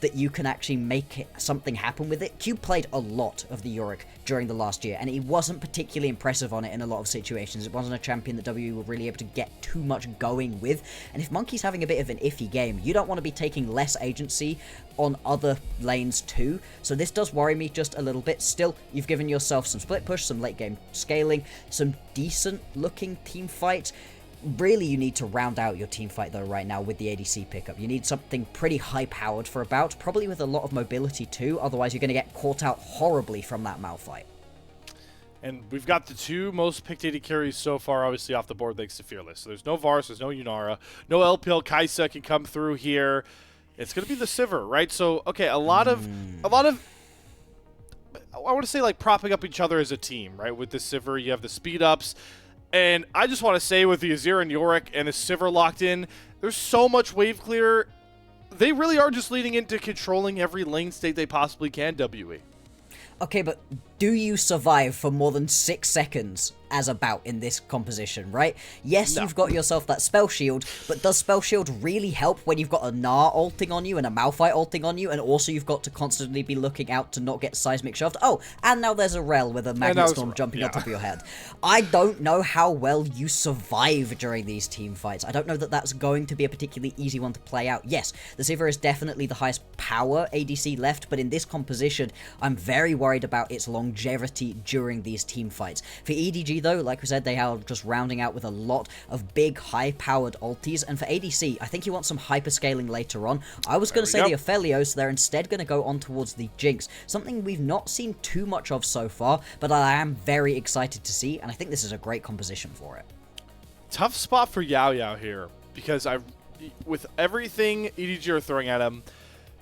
that you can actually make something happen with it. Cube played a lot of the Yorick during the last year, and he wasn't particularly impressive on it in a lot of situations. It wasn't a champion that WWE were really able to get too much going with, and if Monki's having a bit of an iffy game, you don't want to be taking less agency on other lanes too, so this does worry me just a little bit. Still, you've given yourself some split push, some late game scaling, some decent looking team fights. Really, you need to round out your team fight though right now with the ADC pickup. You need something pretty high powered for a bout, probably with a lot of mobility too, otherwise you're going to get caught out horribly from that Malphite. And we've got the two most picked AD carries so far, obviously, off the board thanks to Fearless. So there's no Vars, there's no Yunara, no LPL Kaisa can come through here. It's going to be the Sivir, right? So, okay, a lot of, I want to say like propping up each other as a team, right? With the Sivir, you have the speed ups. And I just want to say with the Azir and Yorick and the Sivir locked in, there's so much wave clear. They really are just leading into controlling every lane state they possibly can, WE. Okay, but do you survive for more than 6 seconds as a bout in this composition, right? Yes, No. You've got yourself that spell shield, but does spell shield really help when you've got a Gnar ulting on you and a Malphite ulting on you, and also you've got to constantly be looking out to not get seismic shoved? Oh, and now there's a Rel with a Magnet Storm jumping on top of your head. I don't know how well you survive during these team fights. I don't know that that's going to be a particularly easy one to play out. Yes, the Sivir is definitely the highest power ADC left, but in this composition, I'm very worried about its longevity during these team fights. For EDG though, like we said, they are just rounding out with a lot of big, high-powered ultis, and for ADC, I think you want some hyperscaling later on. I was going to say the Aphelios, they're instead going to go on towards the Jinx, something we've not seen too much of so far, but I am very excited to see, and I think this is a great composition for it. Tough spot for Yaoyao here, because with everything EDG are throwing at him,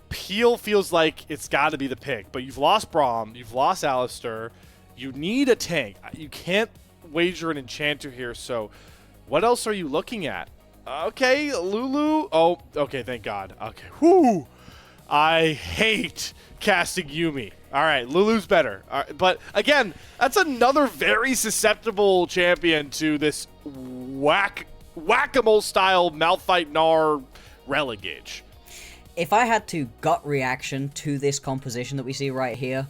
Peel feels like it's got to be the pick, but you've lost Braum, you've lost Alistair, you need a tank. You can't wager an enchanter here, so what else are you looking at? Okay, Lulu. Oh, okay, thank God. Okay, whoo! I hate casting Yuumi. All right, Lulu's better. But again, that's another very susceptible champion to this whack-a-mole style Malphite Gnar relegage. If I had to gut reaction to this composition that we see right here,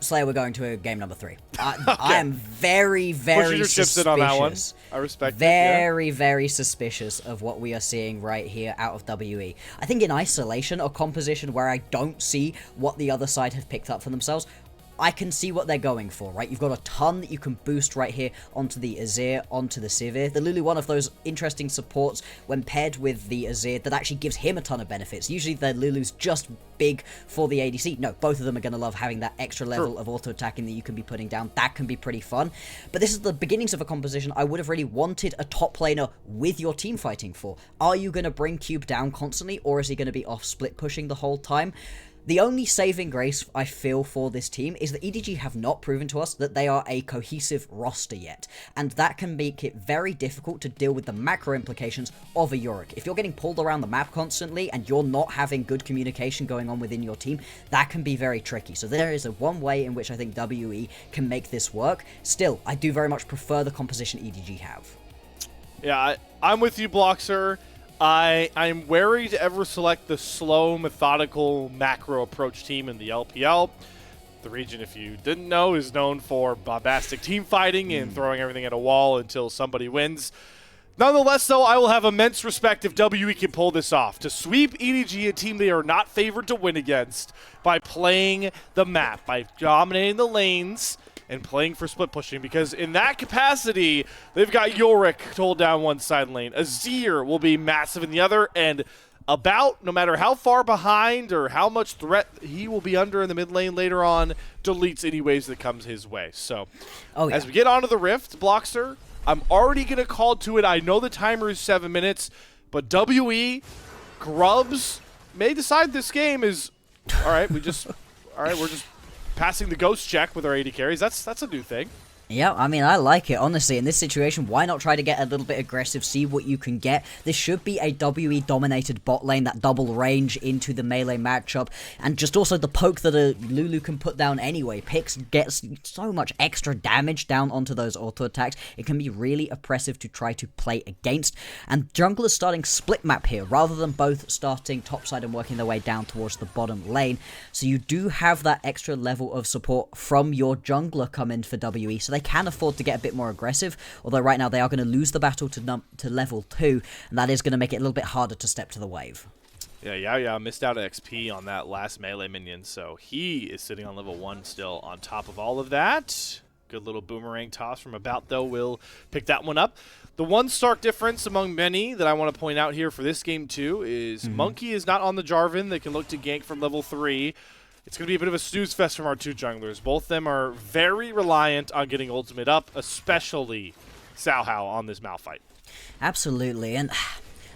Slayer, we're going to game number 3. I am very, very suspicious. On that one. I respect very, very suspicious of what we are seeing right here out of WE. I think in isolation, a composition where I don't see what the other side have picked up for themselves, I can see what they're going for, right? You've got a ton that you can boost right here onto the Azir, onto the Sivir. The Lulu, one of those interesting supports when paired with the Azir that actually gives him a ton of benefits. Usually the Lulu's just big for the ADC. No, both of them are going to love having that extra level of auto-attacking that you can be putting down. That can be pretty fun. But this is the beginnings of a composition I would have really wanted a top laner with your team fighting for. Are you going to bring Cube down constantly, or is he going to be off split pushing the whole time? The only saving grace I feel for this team is that EDG have not proven to us that they are a cohesive roster yet, and that can make it very difficult to deal with the macro implications of a Yorick. If you're getting pulled around the map constantly and you're not having good communication going on within your team, that can be very tricky. So there is one way in which I think WE can make this work. Still, I do very much prefer the composition EDG have. Yeah, I'm with you, Bloxxer. I'm wary to ever select the slow, methodical, macro approach team in the LPL. The region, if you didn't know, is known for bombastic team fighting and throwing everything at a wall until somebody wins. Nonetheless, though, I will have immense respect if WE can pull this off. To sweep EDG, a team they are not favored to win against, by playing the map, by dominating the lanes, and playing for split pushing, because in that capacity, they've got Yorick to hold down one side lane. Azir will be massive in the other, and about, no matter how far behind or how much threat he will be under in the mid lane later on, deletes any waves that comes his way. So, as we get onto the Rift, Bloxxer, I'm already going to call to it. I know the timer is 7 minutes, but WE, Grubs, may decide this game is, all right, we're just passing the ghost check with our AD carries. That's a new thing. Yeah, I mean, I like it, honestly. In this situation, why not try to get a little bit aggressive, see what you can get? This should be a WE-dominated bot lane, that double range into the melee matchup, and just also the poke that a Lulu can put down anyway. Pix gets so much extra damage down onto those auto attacks. It can be really oppressive to try to play against, and junglers starting split map here, rather than both starting topside and working their way down towards the bottom lane. So you do have that extra level of support from your jungler come in for WE, so they can afford to get a bit more aggressive, although right now they are going to lose the battle to level 2, and that is going to make it a little bit harder to step to the wave. Yeah, Yaoyao missed out on XP on that last melee minion, so he is sitting on level 1 still on top of all of that. Good little boomerang toss from About, though, will pick that one up. The one stark difference among many that I want to point out here for this game, too, is Monki is not on the Jarvan that can look to gank from level 3. It's going to be a bit of a snooze fest from our two junglers. Both of them are very reliant on getting ultimate up, especially Xiaohao on this Malphite. Absolutely, and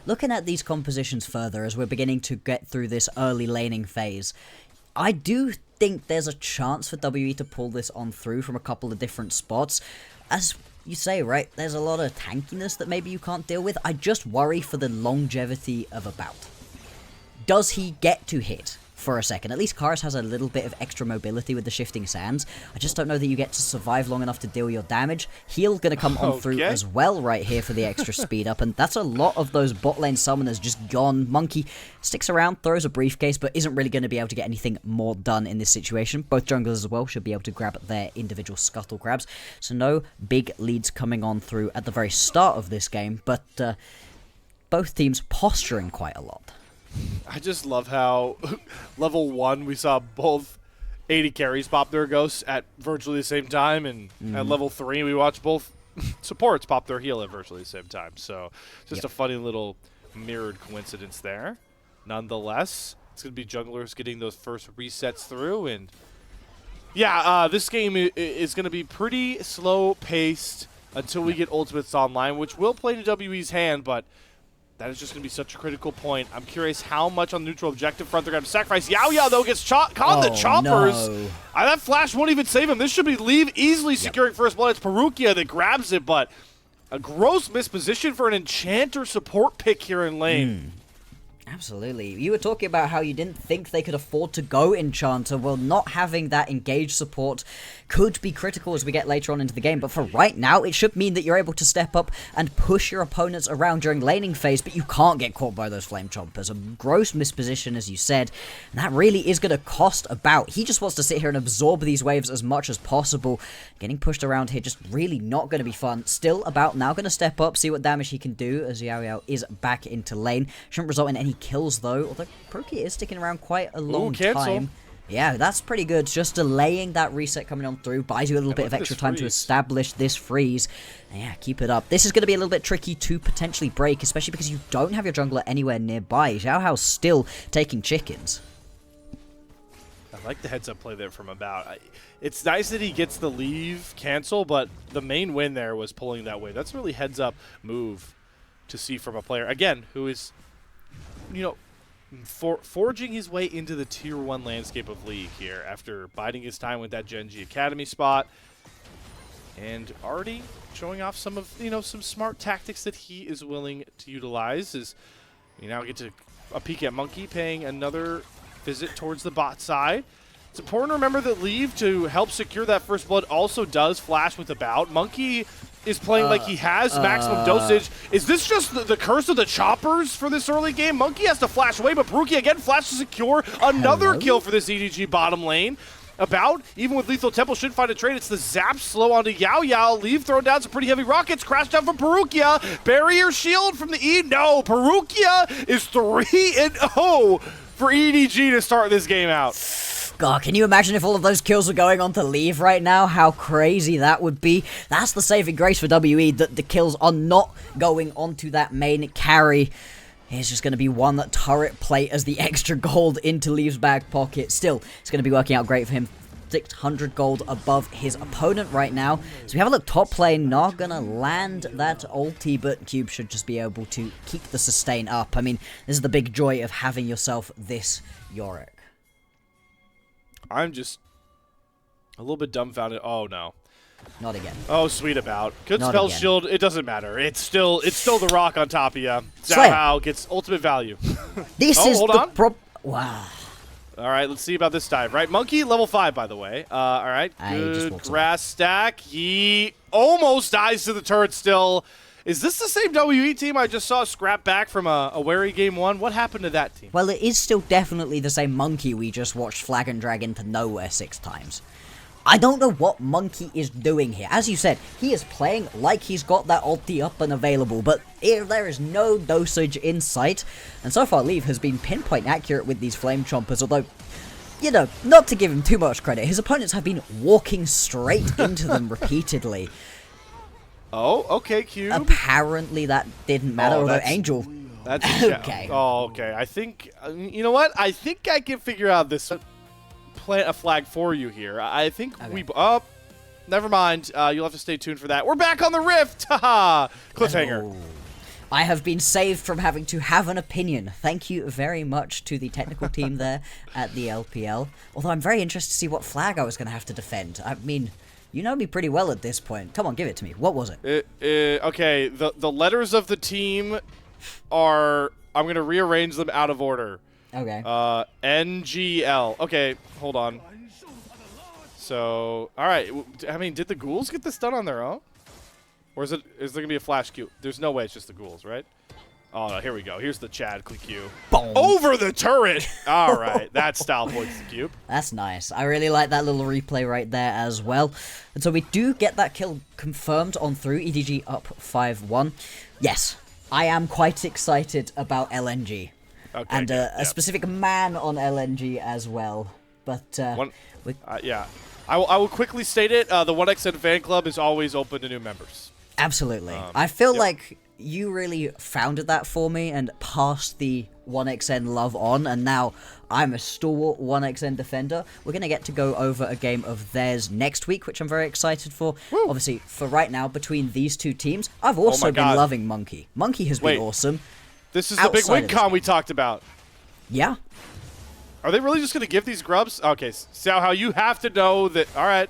looking at these compositions further as we're beginning to get through this early laning phase, I do think there's a chance for WE to pull this on through from a couple of different spots. As you say, right, there's a lot of tankiness that maybe you can't deal with. I just worry for the longevity of About. Does he get to hit for a second? At least Karis has a little bit of extra mobility with the shifting sands. I just don't know that you get to survive long enough to deal your damage. Heal going to come on through as well right here for the extra speed up, and that's a lot of those bot lane summoners just gone. Monki sticks around, throws a briefcase, but isn't really going to be able to get anything more done in this situation. Both junglers as well should be able to grab their individual scuttle grabs, so no big leads coming on through at the very start of this game, but both teams posturing quite a lot. I just love how level 1 we saw both AD carries pop their ghosts at virtually the same time, and at level 3 we watched both supports pop their heal at virtually the same time. So just a funny little mirrored coincidence there. Nonetheless, it's going to be junglers getting those first resets through, and yeah, this game is going to be pretty slow paced until we get ultimates online, which will play to WE's hand, but that is just going to be such a critical point. I'm curious how much on the neutral objective front they're going to sacrifice. Yaoyao, though, gets caught in the choppers. No. That flash won't even save him. This should be Leave easily securing first blood. It's Parukia that grabs it, but a gross misposition for an Enchanter support pick here in lane. Absolutely. You were talking about how you didn't think they could afford to go Enchanter. Well, not having that engaged support could be critical as we get later on into the game, but for right now, it should mean that you're able to step up and push your opponents around during laning phase, but you can't get caught by those Flame Chompers. A gross misposition, as you said, and that really is going to cost About. He just wants to sit here and absorb these waves as much as possible. Getting pushed around here just really not going to be fun. Still, About now going to step up, see what damage he can do as Yaoyao is back into lane. Shouldn't result in any kills though, although Parukia is sticking around quite a long time. Yeah, that's pretty good. Just delaying that reset coming on through buys you a little bit of extra time to establish this freeze. And yeah, keep it up. This is going to be a little bit tricky to potentially break, especially because you don't have your jungler anywhere nearby. Xiaohao's still taking chickens. I like the heads-up play there from About. It's nice that he gets the leave cancel, but the main win there was pulling that way. That's a really heads-up move to see from a player, again, who is, you know, forging his way into the Tier 1 landscape of League here after biding his time with that Gen G Academy spot and already showing off some of, you know, some smart tactics that he is willing to utilize. As we now get to a peek at Monki paying another visit towards the bot side. It's important to remember that Leave, to help secure that first blood, also does flash with About. Monki is playing like he has maximum dosage. Is this just the curse of the choppers for this early game? Monki has to flash away, but Parukia again flashes to secure another kill for this EDG bottom lane. About, even with Lethal Temple, should find a trade. It's the zap slow onto Yaoyao. Leave throwing down some pretty heavy rockets. Crash down from Parukia. Barrier shield from the E. No, Parukia is 3-0 for EDG to start this game out. God, can you imagine if all of those kills were going on to Leave right now? How crazy that would be. That's the saving grace for WE, that the kills are not going onto that main carry. It's just going to be one that turret plate as the extra gold into Leave's back pocket. Still, it's going to be working out great for him. 600 gold above his opponent right now. So we have a look, top lane, not going to land that ulti, but Cube should just be able to keep the sustain up. I mean, this is the big joy of having yourself this Yorick. I'm just a little bit dumbfounded. Oh, no. Not again. Oh, sweet about. Good Not spell again. shield. It doesn't matter. It's still the rock on top of you. Slayer. Xiaohao gets ultimate value. This Oh, is hold the on. Wow. All right, let's see about this dive. Right, Monki level 5, by the way. All right, Ah, he just good walks grass stack. He almost dies to the turret still. Is this the same WE team I just saw scrap back from a wary game 1? What happened to that team? Well, it is still definitely the same Monki we just watched flag and drag into nowhere 6 times. I don't know what Monki is doing here. As you said, he is playing like he's got that ulti up and available, but there is no dosage in sight. And so far, Leave has been pinpoint accurate with these Flame Chompers, although, you know, not to give him too much credit, his opponents have been walking straight into them repeatedly. Oh, okay, Cube. Apparently that didn't matter, Oh, although that's- Angel... That's a Okay. Oh, okay. I think, you know what? I think I can figure out this, plant a flag for you here. I think Okay. never mind. You'll have to stay tuned for that. We're back on the Rift. Haha. Cliffhanger. Oh. I have been saved from having to have an opinion. Thank you very much to the technical team there at the LPL. Although I'm very interested to see what flag I was going to have to defend. I mean, you know me pretty well at this point. Come on, give it to me. What was it? Okay, the letters of the team are, I'm going to rearrange them out of order. Okay. NGL. Okay, hold on. So, all right. I mean, did the ghouls get this done on their own? Or is there going to be a flash Q? There's no way it's just the ghouls, right? Oh, no, here we go. Here's the Chad Q. Boom. Over the turret! All right, that's style points the cube. That's nice. I really like that little replay right there as well. And so we do get that kill confirmed on through. EDG up 5-1. Yes, I am quite excited about LNG. Okay, And a specific man on LNG as well. But, yeah. I will quickly state it. The 1XN fan club is always open to new members. absolutely. I feel yep. like you really founded that for me and passed the 1XN love on, and now I'm a stalwart 1XN defender. We're going to get to go over a game of theirs next week, which I'm very excited for. Woo. Obviously, for right now, between these two teams, I've also my been God. loving Monki. Monki has Wait. been awesome. This is the big Outside win of this con game. we talked about. Yeah. Are they really just going to give these grubs? Okay, Xiaohao, you have to know that. All right.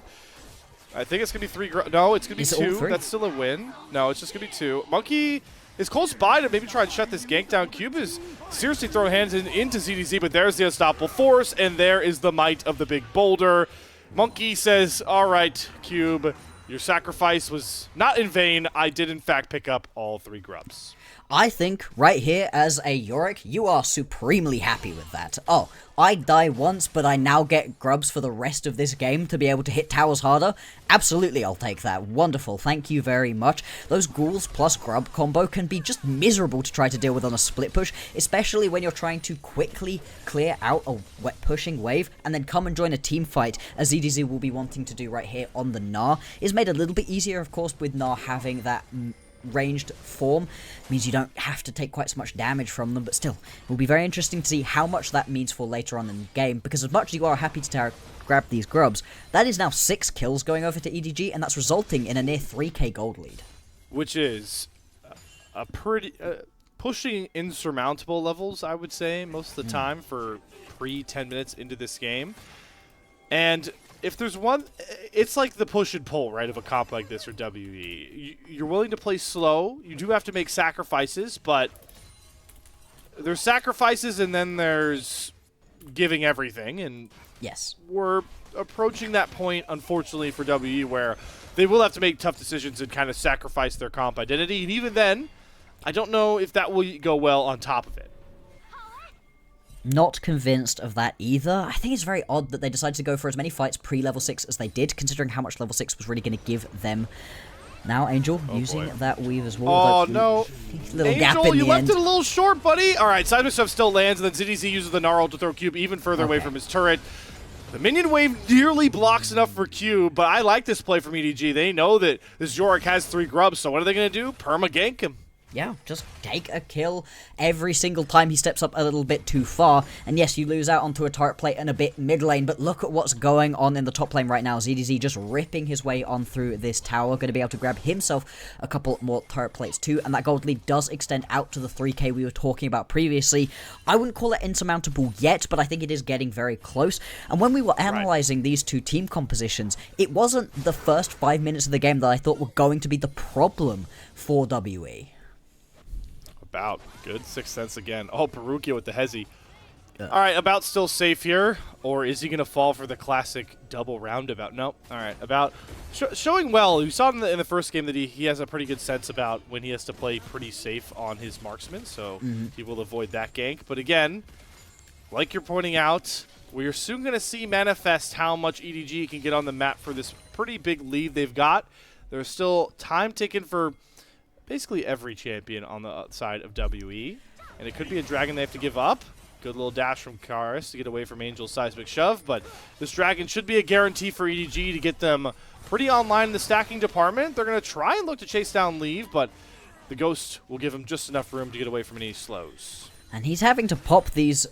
I think it's going to be 3 grubs. No, it's going to Is be it all 2. 3? That's still a win. No, it's just going to be 2. Monki is close by to maybe try and shut this gank down. Cube is seriously throwing hands into ZDZ, but there's the unstoppable force, and there is the might of the big boulder. Monki says, all right, Cube, your sacrifice was not in vain. I did, in fact, pick up all 3 grubs. I think, right here, as a Yorick, you are supremely happy with that. Oh, I die once, but I now get grubs for the rest of this game to be able to hit towers harder? Absolutely, I'll take that. Wonderful, thank you very much. Those ghouls plus grub combo can be just miserable to try to deal with on a split push, especially when you're trying to quickly clear out a wet pushing wave and then come and join a team fight, as ZDZ will be wanting to do right here on the Gnar. It's made a little bit easier, of course, with Gnar having that ranged form. Means you don't have to take quite so much damage from them, but still, it will be very interesting to see how much that means for later on in the game, because as much as you are happy to grab these grubs, that is now 6 kills going over to EDG, and that's resulting in a near 3k gold lead. Which is a pretty pushing insurmountable levels, I would say, most of the time for pre-10 minutes into this game. And if there's one, it's like the push and pull, right, of a comp like this or WE. You're willing to play slow. You do have to make sacrifices, but there's sacrifices and then there's giving everything. And Yes. we're approaching that point, unfortunately, for WE, where they will have to make tough decisions and kind of sacrifice their comp identity. And even then, I don't know if that will go well on top of it. Not convinced of that either. I think it's very odd that they decided to go for as many fights pre-level 6 as they did, considering how much level 6 was really going to give them. Now, Angel, using boy. that Weaver's Wall. Oh, no. Little Angel, gap in you the left end. it a little short, buddy. All right, Seismic Stuff still lands, and then ZDZ uses the Gnarl to throw Cube even further away Okay. from his turret. The minion wave nearly blocks enough for Cube, but I like this play from EDG. They know that this Yorick has 3 grubs, so what are they going to do? Perma gank him. Yeah, just take a kill every single time he steps up a little bit too far. And yes, you lose out onto a turret plate and a bit mid lane, but look at what's going on in the top lane right now. ZDZ just ripping his way on through this tower, going to be able to grab himself a couple more turret plates too, and that gold lead does extend out to the 3k we were talking about previously. I wouldn't call it insurmountable yet, but I think it is getting very close. And when we were analysing these two team compositions, it wasn't the first 5 minutes of the game that I thought were going to be the problem for WE. About. Good. Sixth Sense again. Oh, Parukia with the hezzy. All right, About still safe here, or is he going to fall for the classic double roundabout? Nope. All right, About showing well. We saw in the first game that he has a pretty good sense about when he has to play pretty safe on his marksman, so he will avoid that gank. But again, like you're pointing out, we are soon going to see manifest how much EDG can get on the map for this pretty big lead they've got. There's still time taken for basically every champion on the side of WE. And it could be a dragon they have to give up. Good little dash from Karis to get away from Angel's seismic shove. But this dragon should be a guarantee for EDG to get them pretty online in the stacking department. They're going to try and look to chase down Leave, but the Ghost will give him just enough room to get away from any slows. And he's having to pop these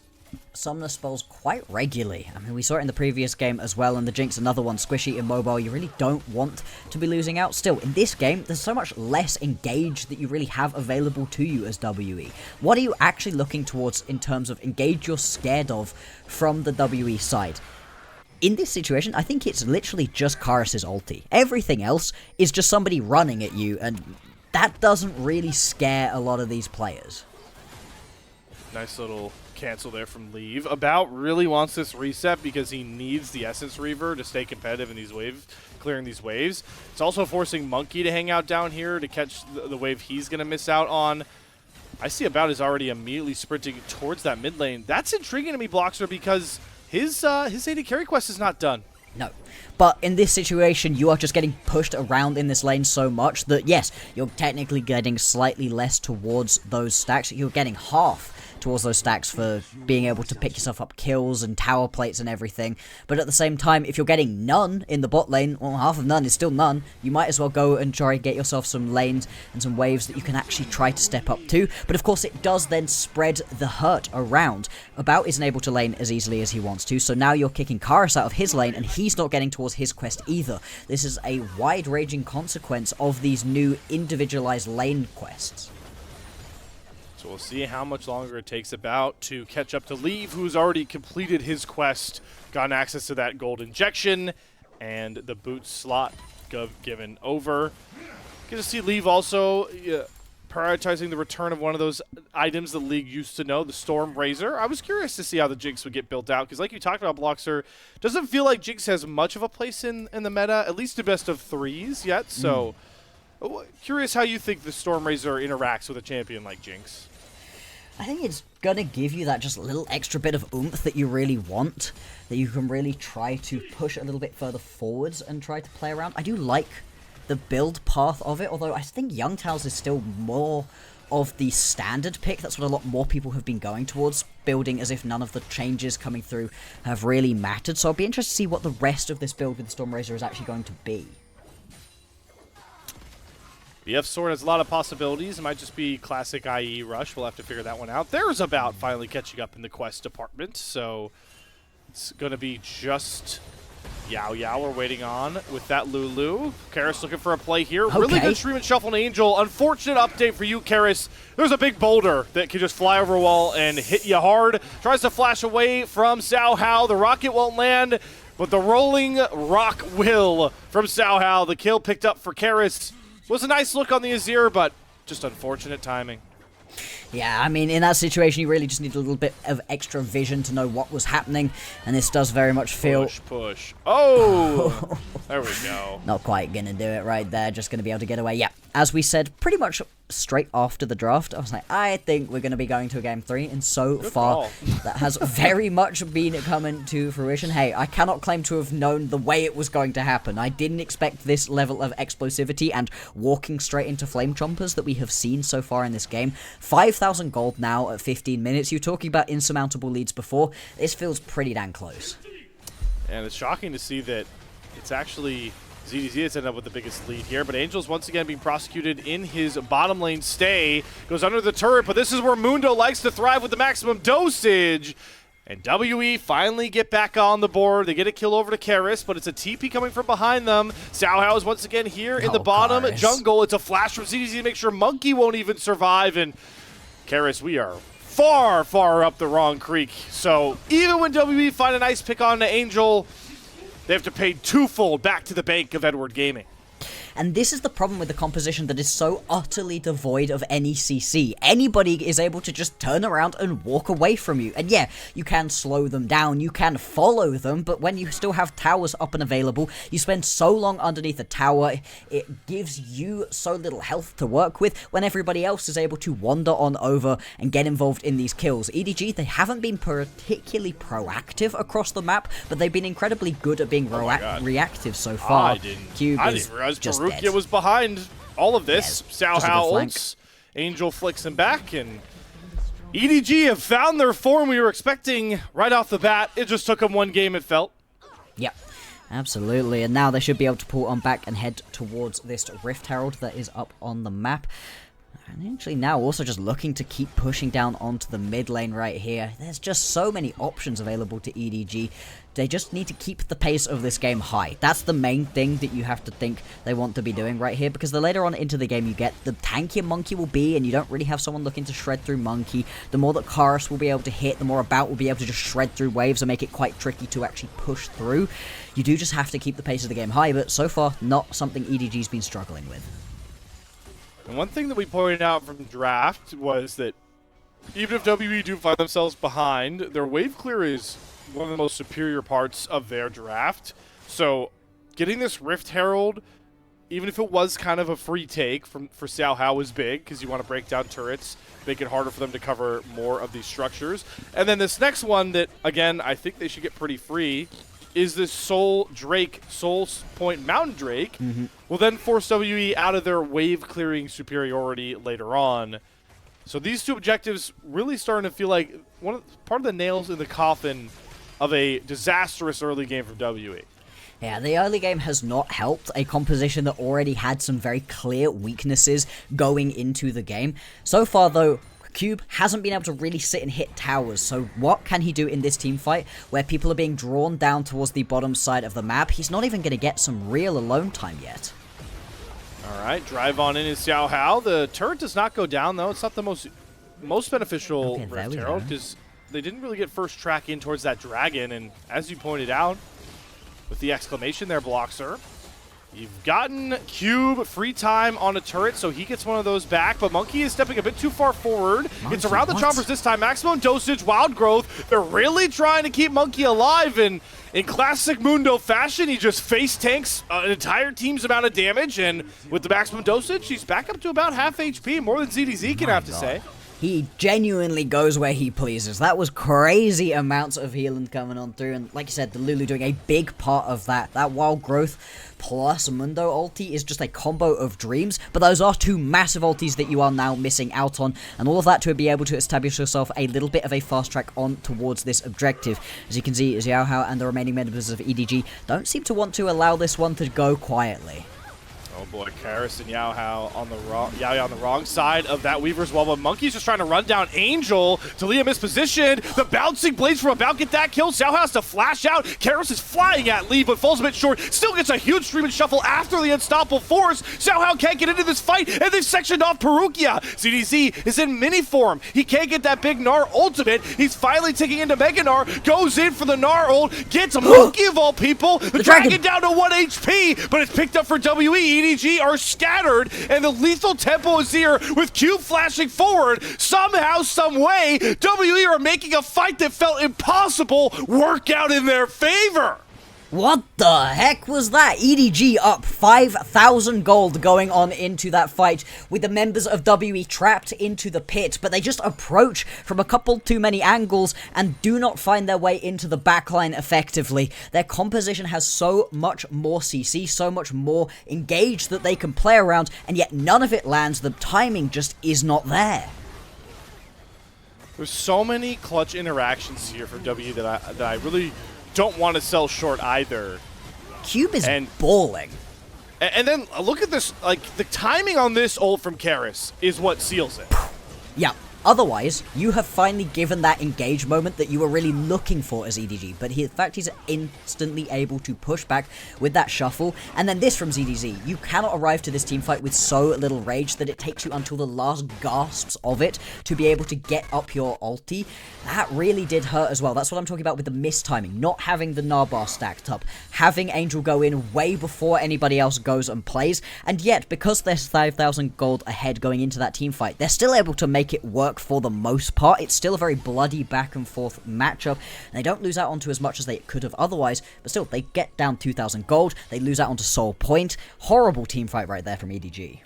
summoner spells quite regularly. I mean, we saw it in the previous game as well, and the Jinx, another one, squishy, immobile. You really don't want to be losing out. Still, in this game, there's so much less engage that you really have available to you as WE. What are you actually looking towards in terms of engage you're scared of from the WE side? In this situation, I think it's literally just Karis' ulti. Everything else is just somebody running at you, and that doesn't really scare a lot of these players. Nice little cancel there from Leave. About really wants this reset because he needs the Essence Reaver to stay competitive in these waves, clearing these waves. It's also forcing Monki to hang out down here to catch the wave he's going to miss out on. I see About is already immediately sprinting towards that mid lane. That's intriguing to me, Bloxxer, because his AD carry quest is not done. No. But in this situation, you are just getting pushed around in this lane so much that, yes, you're technically getting slightly less towards those stacks. You're getting half towards those stacks for being able to pick yourself up kills and tower plates and everything. But at the same time, if you're getting none in the bot lane, well, half of none is still none, you might as well go and try and get yourself some lanes and some waves that you can actually try to step up to. But of course, it does then spread the hurt around. About isn't able to lane as easily as he wants to, so now you're kicking Karis out of his lane, and he's not getting towards his quest either. This is a wide-ranging consequence of these new individualized lane quests. So we'll see how much longer it takes About to catch up to Leave, who's already completed his quest, gotten access to that gold injection, and the boot slot given over. Good to see Leave also prioritizing the return of one of those items the League used to know, the Storm Razor. I was curious to see how the Jinx would get built out, because like you talked about, Bloxxer, doesn't feel like Jinx has much of a place in the meta, at least the best of threes yet, so curious how you think the Storm Razor interacts with a champion like Jinx. I think it's gonna give you that just little extra bit of oomph that you really want, that you can really try to push a little bit further forwards and try to play around. I do like the build path of it, although I think Youngtails is still more of the standard pick. That's what a lot more people have been going towards, building as if none of the changes coming through have really mattered. So I'll be interested to see what the rest of this build with the Storm Razor is actually going to be. BF Sword has a lot of possibilities. It might just be classic IE Rush. We'll have to figure that one out. There's About finally catching up in the quest department, so it's going to be just Yaoyao we're waiting on with that Lulu. Karis looking for a play here. Okay. Really good stream and shuffle and Angel. Unfortunate update for you, Karis. There's a big boulder that can just fly over a wall and hit you hard. Tries to flash away from Xiaohao. The rocket won't land, but the rolling rock will from Xiaohao. The kill picked up for Karis. Was a nice look on the Azir, but just unfortunate timing. Yeah, I mean, in that situation, you really just need a little bit of extra vision to know what was happening, and this does very much feel... Push. Oh! There we go. Not quite gonna do it right there, just gonna be able to get away. Yeah, as we said, pretty much straight after the draft, I was like, I think we're gonna be going to a Game 3, and so far, that has very much been coming to fruition. Hey, I cannot claim to have known the way it was going to happen. I didn't expect this level of explosivity and walking straight into Flame Chompers that we have seen so far in this game. 5,000 gold now at 15 minutes. You were talking about insurmountable leads before. This feels pretty damn close. And it's shocking to see that it's actually ZDZ has ended up with the biggest lead here, but Angel's once again being prosecuted in his bottom lane stay. Goes under the turret, but this is where Mundo likes to thrive with the maximum dosage. And WE finally get back on the board. They get a kill over to Karis, but it's a TP coming from behind them. Xiaohao is once again here in the bottom jungle. It's a flash from ZDZ to make sure Monki won't even survive. And Karis, we are far, far up the wrong creek. So even when WE find a nice pick on the Angel, they have to pay twofold back to the bank of Edward Gaming. And this is the problem with the composition that is so utterly devoid of any CC. Anybody is able to just turn around and walk away from you. And yeah, you can slow them down, you can follow them, but when you still have towers up and available, you spend so long underneath a tower, it gives you so little health to work with when everybody else is able to wander on over and get involved in these kills. EDG, they haven't been particularly proactive across the map, but they've been incredibly good at being reactive so far. I didn't realize Parukia was behind all of this. Xiaohao ults, Angel flicks him back, and EDG have found their form we were expecting right off the bat. It just took them one game, it felt. Yep, absolutely. And now they should be able to pull on back and head towards this Rift Herald that is up on the map. And actually now also just looking to keep pushing down onto the mid lane right here. There's just so many options available to EDG. They just need to keep the pace of this game high. That's the main thing that you have to think they want to be doing right here, because the later on into the game you get, the tankier Monki will be, and you don't really have someone looking to shred through Monki. The more that Karis will be able to hit, the more About will be able to just shred through waves and make it quite tricky to actually push through. You do just have to keep the pace of the game high, but so far, not something EDG's been struggling with. And one thing that we pointed out from draft was that even if WE do find themselves behind, their wave clear is one of the most superior parts of their draft. So getting this Rift Herald, even if it was kind of a free take for Xiaohao, was big because you want to break down turrets, make it harder for them to cover more of these structures. And then this next one that, again, I think they should get pretty free is this Soul Point Mountain Drake, will then force WE out of their wave clearing superiority later on. So these two objectives really starting to feel like part of the nails in the coffin of a disastrous early game from WE. Yeah, the early game has not helped a composition that already had some very clear weaknesses going into the game. So far though, Cube hasn't been able to really sit and hit towers, so what can he do in this team fight where people are being drawn down towards the bottom side of the map? He's not even going to get some real alone time yet. Alright, drive on in is Xiaohao. The turret does not go down though. It's not the most beneficial Rift Herald because they didn't really get first track in towards that dragon, and as you pointed out, with the exclamation there, Bloxxer, you've gotten Cube free time on a turret, so he gets one of those back, but Monki is stepping a bit too far forward. It's around the chompers this time. Maximum dosage, wild growth. They're really trying to keep Monki alive, and in classic Mundo fashion, he just face tanks an entire team's amount of damage, and with the maximum dosage, he's back up to about half HP, more than ZDZ can have to say. He genuinely goes where he pleases. That was crazy amounts of healing coming on through, and like you said, the Lulu doing a big part of that. That wild growth plus Mundo ulti is just a combo of dreams, but those are two massive ultis that you are now missing out on, and all of that to be able to establish yourself a little bit of a fast track on towards this objective. As you can see, Xiaohao and the remaining members of EDG don't seem to want to allow this one to go quietly. Oh boy, Karis and Yaoyao on the wrong side of that Weaver's wall, but Monki's just trying to run down Angel. Talia mispositioned. The bouncing blades from About get that kill. Xiaohao has to flash out. Karis is flying at lead, but falls a bit short. Still gets a huge stream and shuffle after the unstoppable force. Xiaohao can't get into this fight, and they've sectioned off Parukia. ZDZ is in mini form. He can't get that big Gnar ultimate. He's finally taking into Mega Gnar. Goes in for the Gnar ult. Gets a Monki of all people. The dragon down to 1 HP, but it's picked up for WE. EDG are scattered, and the lethal tempo is here with Cube flashing forward. Somehow, some way, WE are making a fight that felt impossible work out in their favor. What the heck was that? EDG up 5,000 gold going on into that fight with the members of WE trapped into the pit, but they just approach from a couple too many angles and do not find their way into the backline effectively. Their composition has so much more CC, so much more engaged that they can play around, and yet none of it lands. The timing just is not there. There's so many clutch interactions here for WE that I really don't want to sell short either. Cube is balling. And then look at this, like, the timing on this ult from Karis is what seals it. Yeah. Otherwise, you have finally given that engage moment that you were really looking for as EDG, but in fact he's instantly able to push back with that shuffle, and then this from ZDZ. You cannot arrive to this teamfight with so little rage that it takes you until the last gasps of it to be able to get up your ulti. That really did hurt as well. That's what I'm talking about with the mistiming, not having the Narbar stacked up, having Angel go in way before anybody else goes and plays, and yet, because there's 5,000 gold ahead going into that teamfight, they're still able to make it work for the most part. It's still a very bloody back and forth matchup, and they don't lose out onto as much as they could have otherwise, but still, they get down 2,000 gold, they lose out onto Soul Point. Horrible team fight right there from EDG.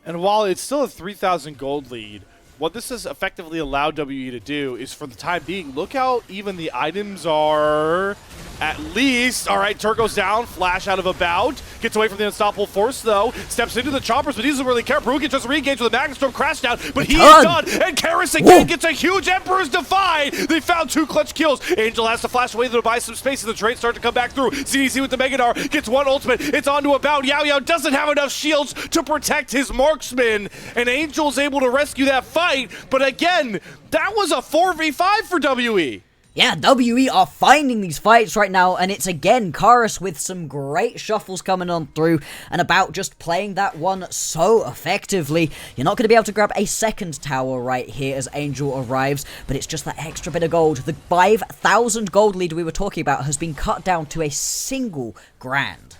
And while it's still a 3,000 gold lead, what this has effectively allowed WE to do is, for the time being, look how even the items are. At least, all right, Turco's down, flash out of a bout, gets away from the unstoppable force though, steps into the choppers, but he doesn't really care. Parukia just re-engaged with a Magnetstorm crash down, but he is done, and Karis again gets a huge Emperor's Defy. They found 2 clutch kills. Angel has to flash away to buy some space, and the trades start to come back through. CDC with the Megadar gets 1 ultimate, it's onto a bout. Yaoyao doesn't have enough shields to protect his marksman, and Angel's able to rescue that fight, but again, that was a 4v5 for WE. Yeah, WE are finding these fights right now, and it's again Karis with some great shuffles coming on through, and about just playing that one so effectively. You're not going to be able to grab a second tower right here as Angel arrives, but it's just that extra bit of gold. The 5,000 gold lead we were talking about has been cut down to a single grand.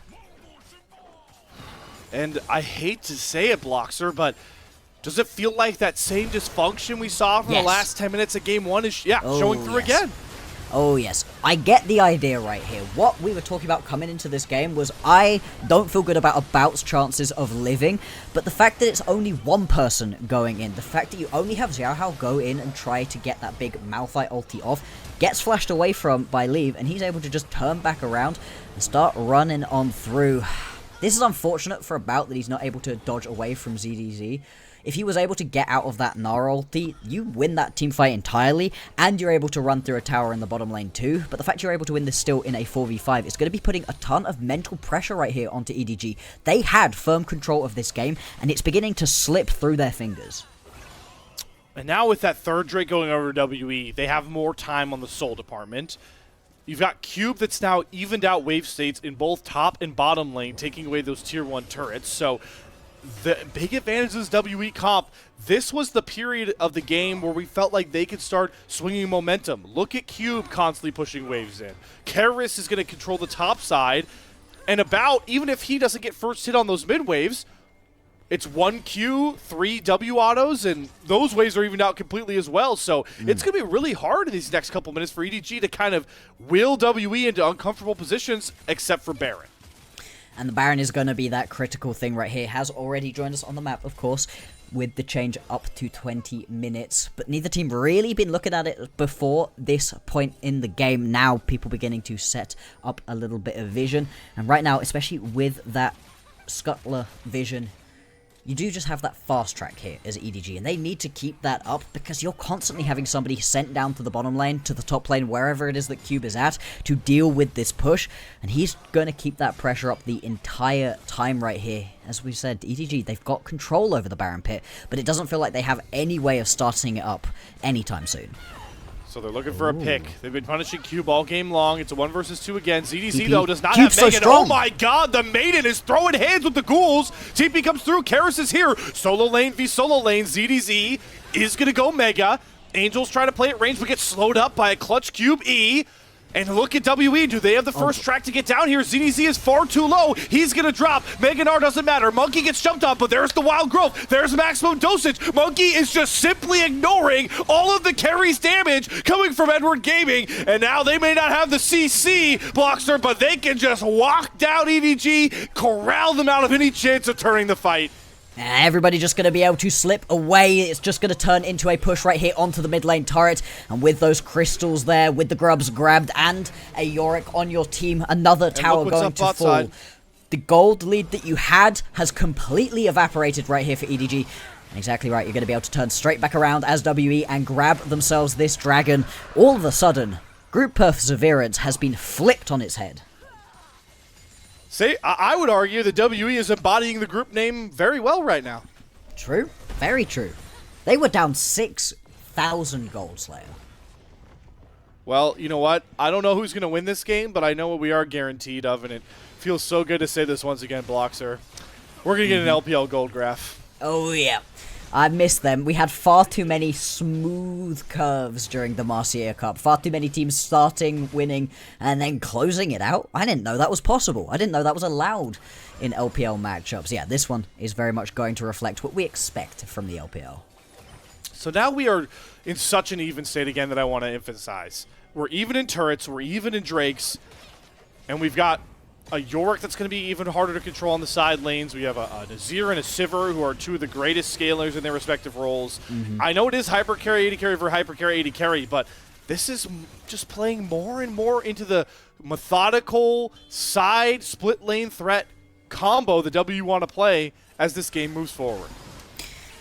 And I hate to say it, Bloxxer, but does it feel like that same dysfunction we saw from the last 10 minutes of Game 1 is showing through again? Oh yes, I get the idea right here. What we were talking about coming into this game was I don't feel good about a bout's chances of living, but the fact that it's only one person going in, the fact that you only have Xiaohao go in and try to get that big Malphite ulti off, gets flashed away from by Leave, and he's able to just turn back around and start running on through. This is unfortunate for a bout that he's not able to dodge away from ZDZ. If he was able to get out of that Nara ulti, you win that teamfight entirely, and you're able to run through a tower in the bottom lane too. But the fact you're able to win this still in a 4v5 is going to be putting a ton of mental pressure right here onto EDG. They had firm control of this game, and it's beginning to slip through their fingers. And now with that third Drake going over to WE, they have more time on the soul department. You've got Cube that's now evened out wave states in both top and bottom lane, taking away those tier 1 turrets. So the big advantage is WE comp. This was the period of the game where we felt like they could start swinging momentum. Look at Cube constantly pushing waves in. Karis is going to control the top side. And about, even if he doesn't get first hit on those mid waves, it's 1 Q, 3 W autos, and those waves are evened out completely as well. So it's going to be really hard in these next couple minutes for EDG to kind of will WE into uncomfortable positions, except for Baron. And the Baron is going to be that critical thing right here. Has already joined us on the map, of course, with the change up to 20 minutes. But neither team really been looking at it before this point in the game. Now people beginning to set up a little bit of vision. And right now, especially with that Scuttler vision, you do just have that fast track here as EDG, and they need to keep that up because you're constantly having somebody sent down to the bottom lane, to the top lane, wherever it is that Cube is at, to deal with this push, and he's going to keep that pressure up the entire time right here. As we said, EDG, they've got control over the Baron Pit, but it doesn't feel like they have any way of starting it up anytime soon. So they're looking for a pick. They've been punishing Cube all game long. It's a 1 versus 2 again. ZDC, though, does not have Megan. Oh, my God. The Maiden is throwing hands with the ghouls. TP comes through. Karis is here. Solo lane v solo lane. ZDZ is going to go Mega. Angels try to play at range, but get slowed up by a clutch Cube E. And look at WE. Do they have the first track to get down here? ZDZ is far too low. He's going to drop. Meganar doesn't matter. Monki gets jumped on, but there's the wild growth. There's maximum dosage. Monki is just simply ignoring all of the Karis damage coming from Edward Gaming. And now they may not have the CC Bloxxer, but they can just walk down EDG, corral them out of any chance of turning the fight. Everybody just going to be able to slip away. It's just going to turn into a push right here onto the mid lane turret. And with those crystals there, with the grubs grabbed and a Yorick on your team, another tower going to fall. The gold lead that you had has completely evaporated right here for EDG. And exactly right, you're going to be able to turn straight back around as WE and grab themselves this dragon. All of a sudden, group perseverance has been flipped on its head. I would argue that WE is embodying the group name very well right now. True. Very true. They were down 6,000 gold, Slayer. Well, you know what? I don't know who's going to win this game, but I know what we are guaranteed of, and it feels so good to say this once again, Bloxxer. We're going to get an LPL gold graph. Oh, yeah. I missed them. We had far too many smooth curves during the Marseille Cup. Far too many teams starting, winning, and then closing it out. I didn't know that was possible. I didn't know that was allowed in LPL matchups. Yeah, this one is very much going to reflect what we expect from the LPL. So now we are in such an even state again that I want to emphasize. We're even in turrets, we're even in Drakes, and we've got a Yorick that's going to be even harder to control on the side lanes. We have a Nazir and a Sivir, who are two of the greatest scalers in their respective roles. I know it is hyper carry, AD carry for hyper carry, AD carry, but this is just playing more and more into the methodical side split lane threat combo that W want to play as this game moves forward.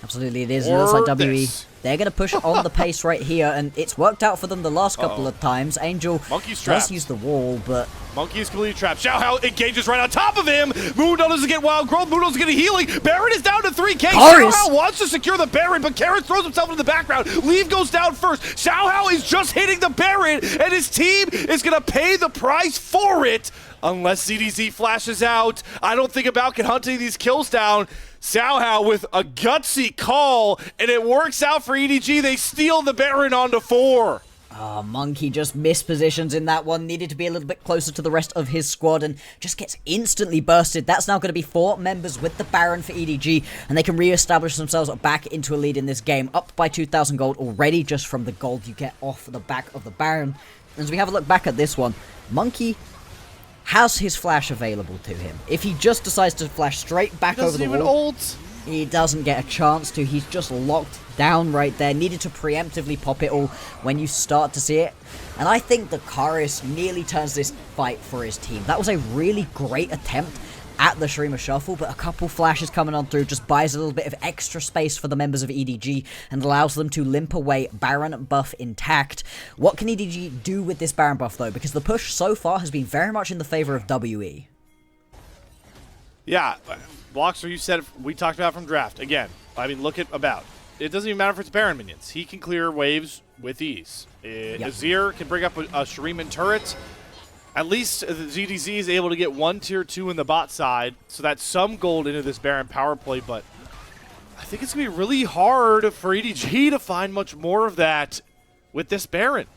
Absolutely, it is. It looks like WE. They're going to push on the pace right here, and it's worked out for them the last couple of times. Angel does use the wall, but... Monki is completely trapped. Xiaohao engages right on top of him. Mundo doesn't get wild growth. Mundo doesn't get a healing. Baron is down to 3k. Karis. Xiaohao wants to secure the Baron, but Karis throws himself into the background. Leave goes down first. Xiaohao is just hitting the Baron, and his team is going to pay the price for it unless ZDZ flashes out. I don't think about hunting these kills down. Xiaohao with a gutsy call, and it works out for EDG. They steal the Baron onto 4. Monki just mispositions in that one, needed to be a little bit closer to the rest of his squad, and just gets instantly bursted. That's now going to be 4 members with the Baron for EDG, and they can re-establish themselves back into a lead in this game, up by 2,000 gold already just from the gold you get off the back of the Baron. As we have a look back at this one, Monki has his flash available to him. If he just decides to flash straight back over the wall, he doesn't get a chance to. He's just locked down right there. Needed to preemptively pop it all when you start to see it. And I think that Karis nearly turns this fight for his team. That was a really great attempt at the Shurima Shuffle, but a couple flashes coming on through just buys a little bit of extra space for the members of EDG and allows them to limp away Baron buff intact. What can EDG do with this Baron buff though? Because the push so far has been very much in the favor of WE. Yeah, Bloxxer, you said it, we talked about from draft. Again, I mean, look at about. It doesn't even matter if it's Baron minions. He can clear waves with ease. Azir can bring up a Shuriman turret. At least the ZDZ is able to get 1 tier 2 in the bot side, so that's some gold into this Baron power play, but I think it's going to be really hard for EDG to find much more of that with this Baron.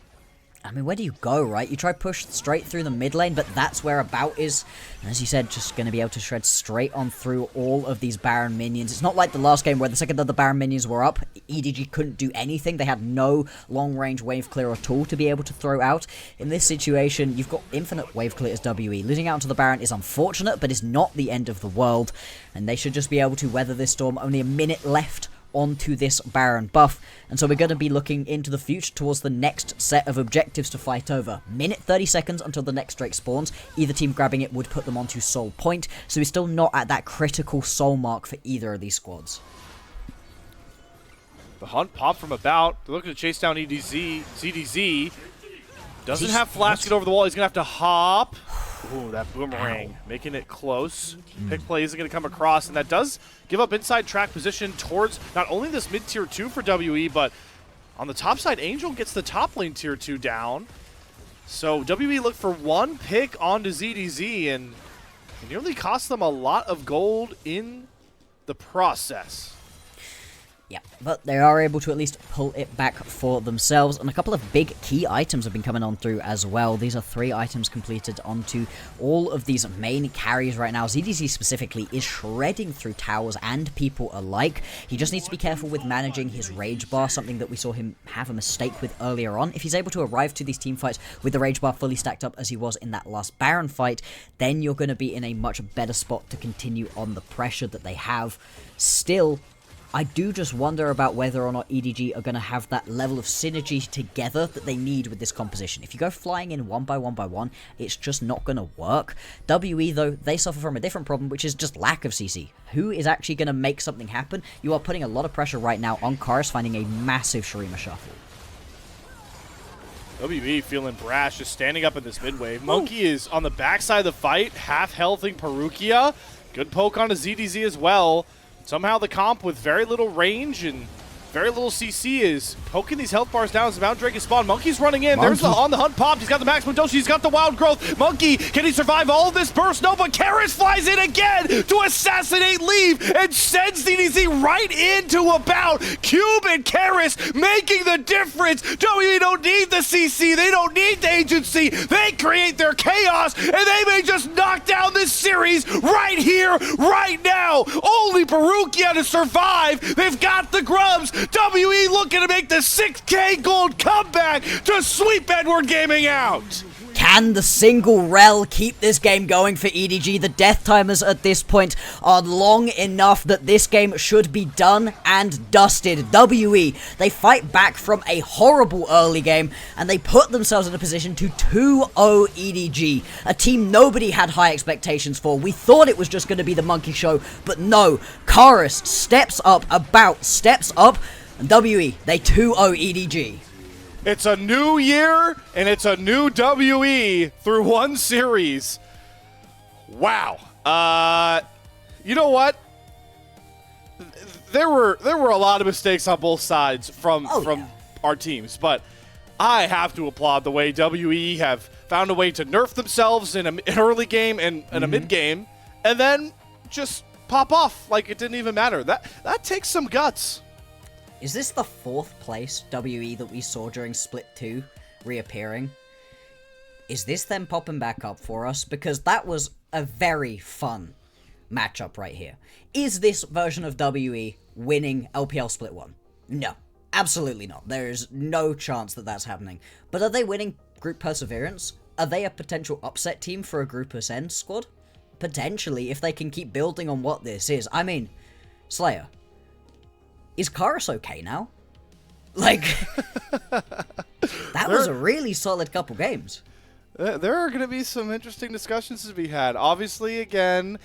I mean, where do you go, right? You try push straight through the mid lane, but that's where About is. And as you said, just going to be able to shred straight on through all of these Baron minions. It's not like the last game where the second that the Baron minions were up, EDG couldn't do anything. They had no long-range wave clear at all to be able to throw out. In this situation, you've got infinite wave clear as WE. Losing out to the Baron is unfortunate, but it's not the end of the world. And they should just be able to weather this storm. Only a minute left onto this Baron buff, and so we're going to be looking into the future towards the next set of objectives to fight over. Minute 30 seconds until the next Drake spawns. Either team grabbing it would put them onto soul point, so we're still not at that critical soul mark for either of these squads. The hunt pop from About. They're looking to chase down ZDZ. Doesn't have flash to get over the wall. He's going to have to hop. Ooh, that boomerang, making it close. Pick play isn't going to come across, and that does give up inside track position towards not only this mid-tier 2 for WE, but on the top side, Angel gets the top lane tier 2 down. So WE look for 1 pick onto ZDZ, and it nearly cost them a lot of gold in the process. Yeah, but they are able to at least pull it back for themselves, and a couple of big key items have been coming on through as well. These are 3 items completed onto all of these main carries right now. ZDZ specifically is shredding through towers and people alike. He just needs to be careful with managing his rage bar, something that we saw him have a mistake with earlier on. If he's able to arrive to these team fights with the rage bar fully stacked up as he was in that last Baron fight, then you're going to be in a much better spot to continue on the pressure that they have. Still, I do just wonder about whether or not EDG are going to have that level of synergy together that they need with this composition. If you go flying in one by one, it's just not going to work. WE, though, they suffer from a different problem, which is just lack of CC. Who is actually going to make something happen? You are putting a lot of pressure right now on Karis, finding a massive Shurima Shuffle. WE feeling brash, just standing up in this mid wave. Monki is on the backside of the fight, half healthing Parukia. Good poke on a ZDZ as well. Somehow the comp with very little range and very little CC is poking these health bars down as the Mountain Drake is spawned. Monkey's running in. There's the on the hunt popped. He's got the maximum dose. He's got the wild growth. Monkey, can he survive all of this burst? No, but Karis flies in again to assassinate Leave and sends DDZ right into a bout. Cube and Karis making the difference. WE don't need the CC. They don't need the agency. They create their chaos, and they may just knock down this series right here, right now. Only Parukia to survive. They've got the grubs. WE looking to make the 6K gold comeback to sweep Edward Gaming out. Can the single rel keep this game going for EDG? The death timers at this point are long enough that this game should be done and dusted. WE, they fight back from a horrible early game, and they put themselves in a position to 2-0 EDG, a team nobody had high expectations for. We thought it was just going to be the Monkey show, but no. Karis steps up, and WE, they 2-0 EDG. It's a new year, and it's a new WE through one series. Wow. You know what? There were a lot of mistakes on both sides from our teams, but I have to applaud the way WE have found a way to nerf themselves in an early game and a mid game, and then just pop off like it didn't even matter. That takes some guts. Is this the 4th place WE that we saw during Split 2 reappearing? Is this them popping back up for us? Because that was a very fun matchup right here. Is this version of WE winning LPL Split 1? No, absolutely not. There is no chance that that's happening. But are they winning Group Perseverance? Are they a potential upset team for a Group Ascend squad? Potentially, if they can keep building on what this is. I mean, Slayer, is Karis okay now? Like, that was a really solid couple games. There are going to be some interesting discussions to be had. Obviously, again,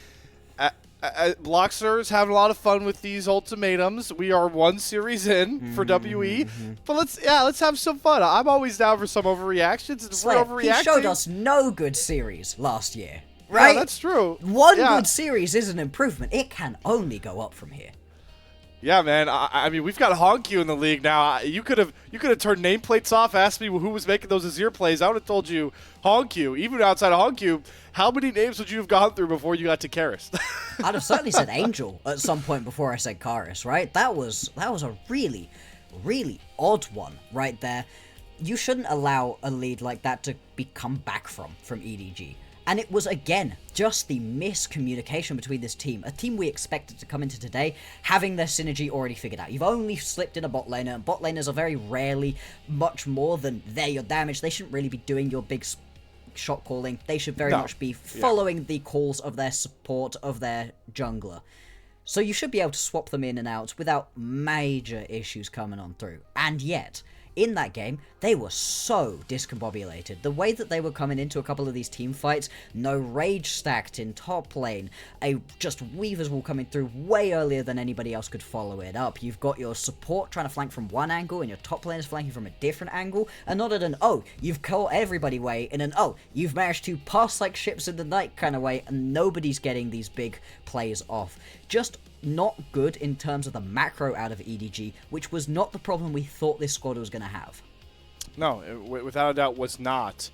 Bloxxer is having a lot of fun with these ultimatums. We are one series in for WE, but let's have some fun. I'm always down for some overreactions. And Slayer, he showed us no good series last year, right? Yeah, that's true. One good series is an improvement. It can only go up from here. Yeah, man. I mean, we've got Honkyu in the league now. You could have turned nameplates off, asked me who was making those Azir plays. I would have told you Honkyu. Even outside of Honkyu, how many names would you have gone through before you got to Karis? I'd have certainly said Angel at some point before I said Karis, right? That was a really, really odd one right there. You shouldn't allow a lead like that to be come back from EDG. And it was, again, just the miscommunication between this team. A team we expected to come into today having their synergy already figured out. You've only slipped in a bot laner, and bot laners are very rarely much more than they're your damage. They shouldn't really be doing your big shot calling. They should very much be following the calls of their support, of their jungler. So you should be able to swap them in and out without major issues coming on through. And yet, in that game, they were so discombobulated. The way that they were coming into a couple of these team fights, no rage stacked in top lane, just Weaver's Wall coming through way earlier than anybody else could follow it up. You've got your support trying to flank from one angle, and your top lane is flanking from a different angle, and not at an, oh, you've caught everybody way, in an, oh, you've managed to pass like ships in the night kind of way, and nobody's getting these big plays off. Just not good in terms of the macro out of EDG, which was not the problem we thought this squad was going to have. No, without a doubt was not.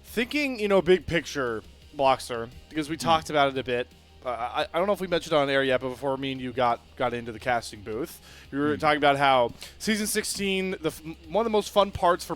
Thinking, big picture, Bloxxer, because we talked about it a bit. I don't know if we mentioned it on air yet, but before me and you got into the casting booth, we were talking about how Season 16, one of the most fun parts for